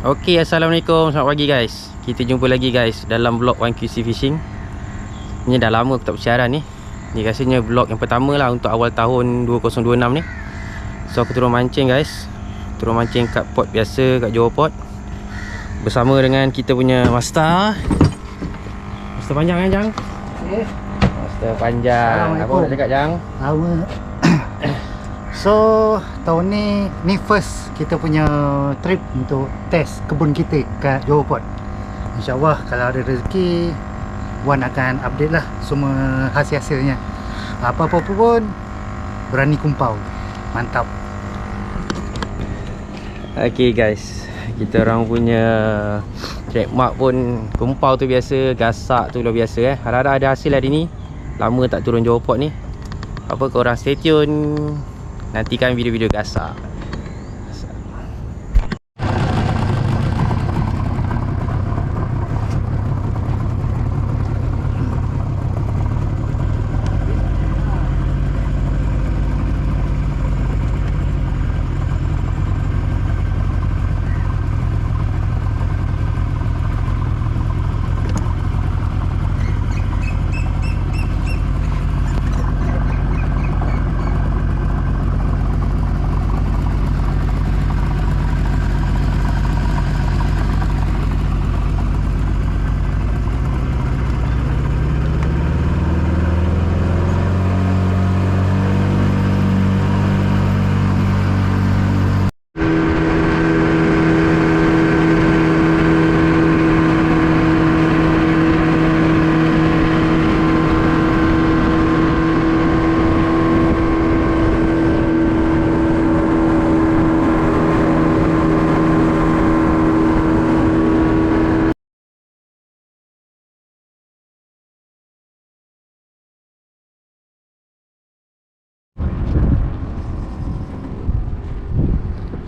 Okey, Assalamualaikum, selamat pagi guys. Kita jumpa lagi guys dalam vlog 1QC Fishing. Ini dah lama aku tak bersiaran ni. Ni rasanya vlog yang pertama lah untuk awal tahun 2026 ni. So aku turun mancing guys. Turun mancing kat port biasa, kat Johor Port, bersama dengan kita punya master. Master panjang kan Jang? Okay. Master panjang. Apa nak cakap Jang? Lama. So tahun ni first kita punya trip untuk test kebun kita kat Johor Port. InsyaAllah kalau ada rezeki, Wan akan update lah semua hasil-hasilnya. Apa-apa pun berani kumpau. Mantap. Okay guys, kita orang punya trademark pun kumpau tu biasa, gasak tu luar biasa Harap-harap ada hasil hari ni. Lama tak turun Johor Port ni. Apa korang stay tune, nantikan video-video gasak.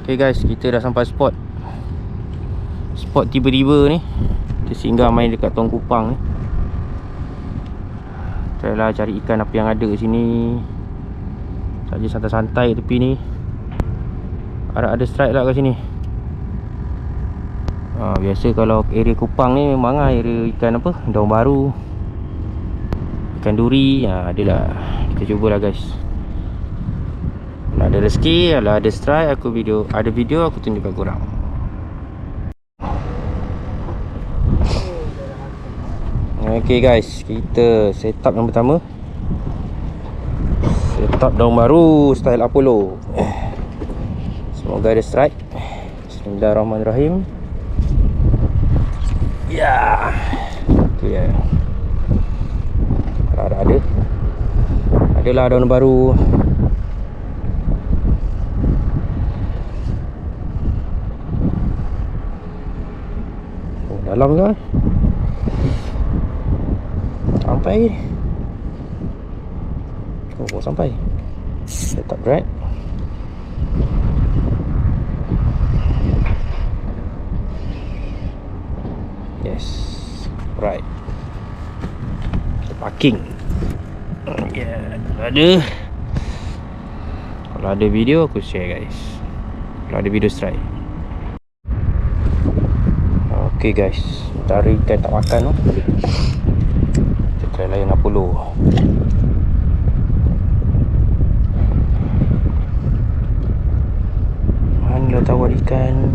Okay guys, kita dah sampai spot tiba-tiba ni. Kita singgah main dekat Tuang Kupang ni. Try lah cari ikan apa yang ada kat sini. Saja santai-santai tepi ni. Ada strike lah kat sini. Biasa kalau area Kupang ni memang area ikan apa, daun baru, ikan duri. Adalah. Kita cubalah guys. Kalau ada rezeki, kalau ada strike, ada video aku tunjukkan korang. Okay guys, kita set up yang pertama. Set up daun baru style Apollo. Semoga ada strike. Bismillahirrahmanirrahim. Ya. Tu dia. Kalau ada. Adalah daun baru. Dalam ke? Sampai. Oh, sampai. Letak drag. Yes. Right. Kita parking. Yeah. Kalau ada video aku share guys. Kalau ada video strike. Okay guys, cari ikan tak makan tu. Kita try layan Apollo. Mana tawar ikan.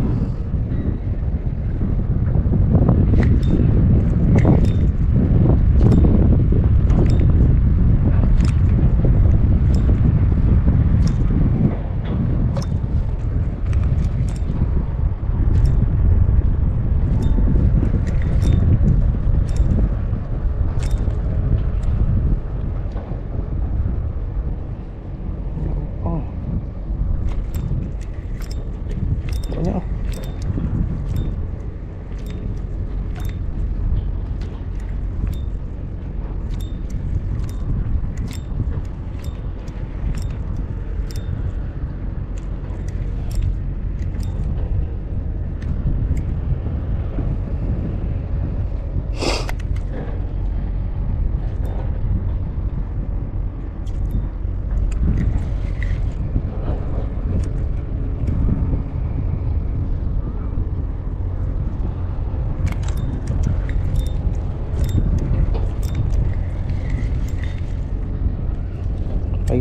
Banyak.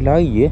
lari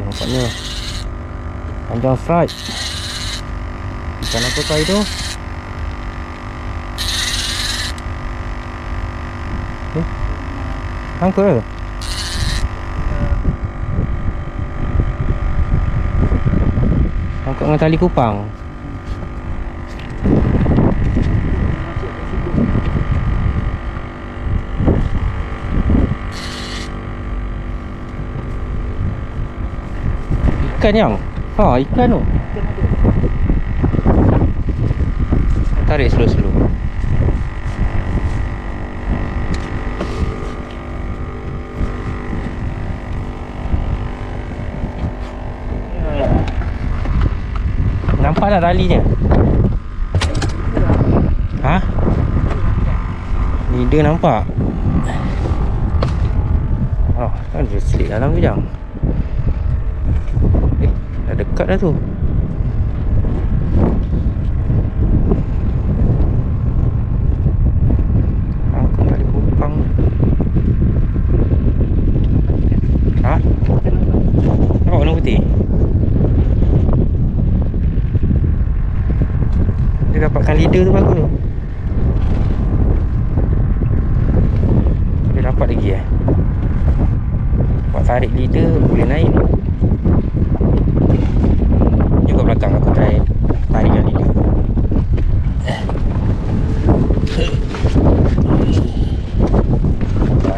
nampaknya panjang strike. Ikan apa kali tu? Angkut ke? Angkut dengan tali kupang. Ikan yang? Ikan tu. Tarik slow-slow. Nampak tak talinya? Leader nampak? Kan dia selit dalam bidang. Dah dekat dah tu. Angkut tali kupang. Nampak warna putih? Dia dapatkan leader tu bagus tu. Dia dapat lagi Buat tarik leader boleh naik. Juga belakang aku try tarik yang leader.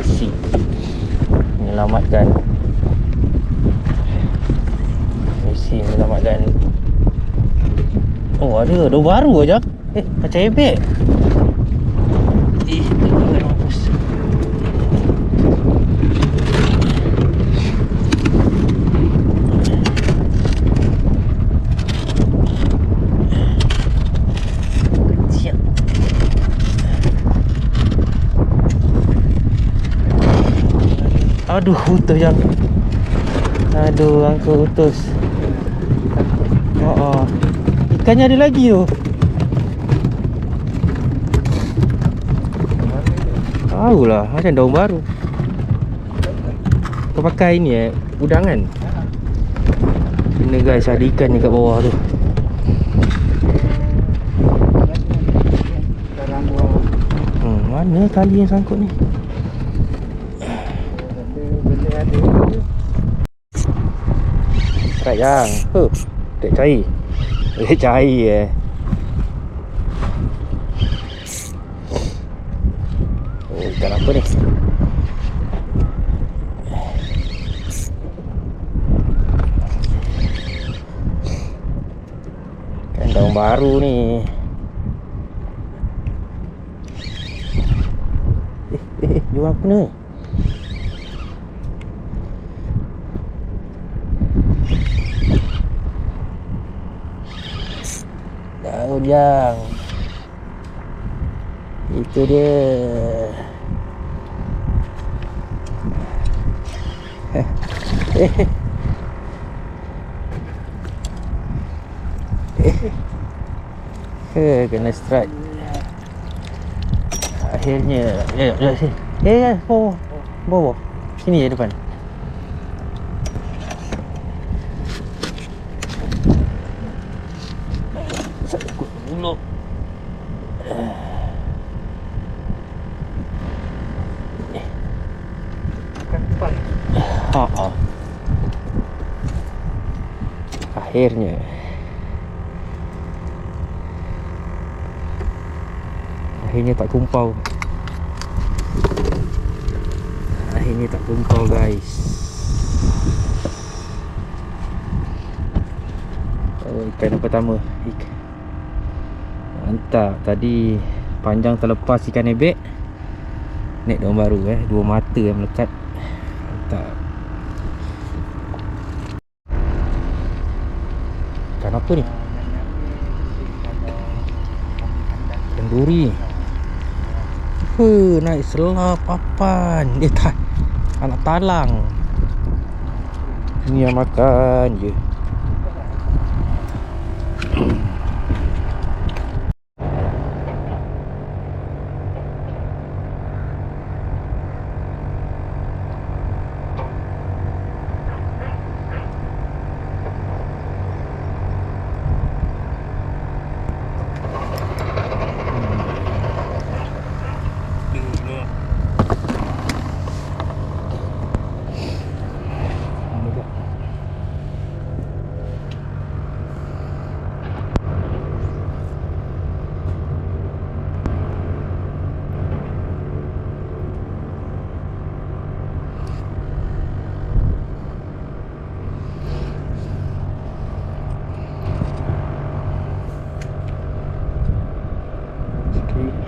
Asyik menyelamatkan misi, menyelamatkan. Ada baru aja. Macam ebek. Tengok mampus. Siap. Aduh, putus jap. Aduh, angkut putus. Ikannya ada lagi tu. Tahulah, macam daun baru. Kau pakai ni udangan. Kena guys, ada ikan dekat bawah tu. Mana tali yang sangkut ni? Tak yang. Tak cair. Cair ikan apa ni? Ikan daun baru ni. Jual apa ni? Daun yang itu dia. Kena strike akhirnya. Ya sini. Bawah. Bawah. Sini je depan. Sakut mulut. Kapal. Akhirnya. Akhirnya tak kumpau. Akhirnya tak kumpau guys. Oh, ikan yang pertama. Mantap. Tadi panjang terlepas ikan ebek. Naik daun baru 2 mata yang melekat. Mantap. Ikan apa ni? Ikan duri. Naik selap papan. Tak, anak talang. Ni yang makan je.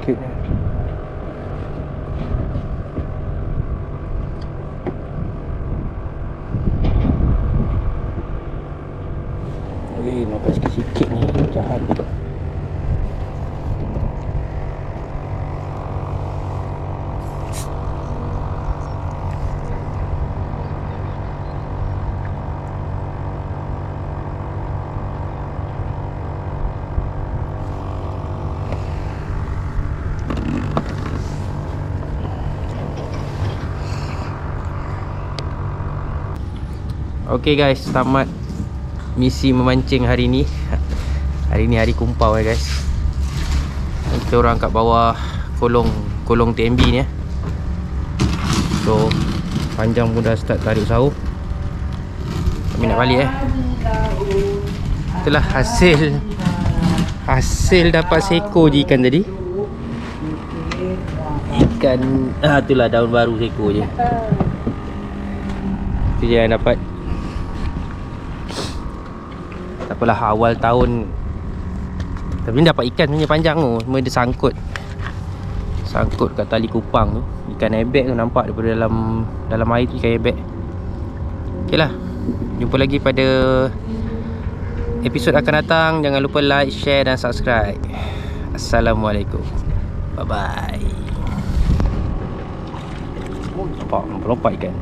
Sikit je. Nampak sikit-sikit ni. Jahat. Okay guys, tamat misi memancing hari ni. Hari ni hari kumpau guys. Kita orang kat bawah kolong TMB ni So panjang pun dah start tarik sahur. Kami nak balik Itulah hasil dapat seekor je ikan tadi. Ikan itulah daun baru seekor je. Itu je yang dapat. Tak apalah, awal tahun. Tapi ni dapat ikan sebenarnya panjang tu. Cuma dia sangkut kat tali kupang tu. Ikan ebek tu nampak daripada dalam air tu, ikan ebek. Ok lah, jumpa lagi pada episod akan datang. Jangan lupa like, share dan subscribe. Assalamualaikum. Bye bye. Nampak ikan.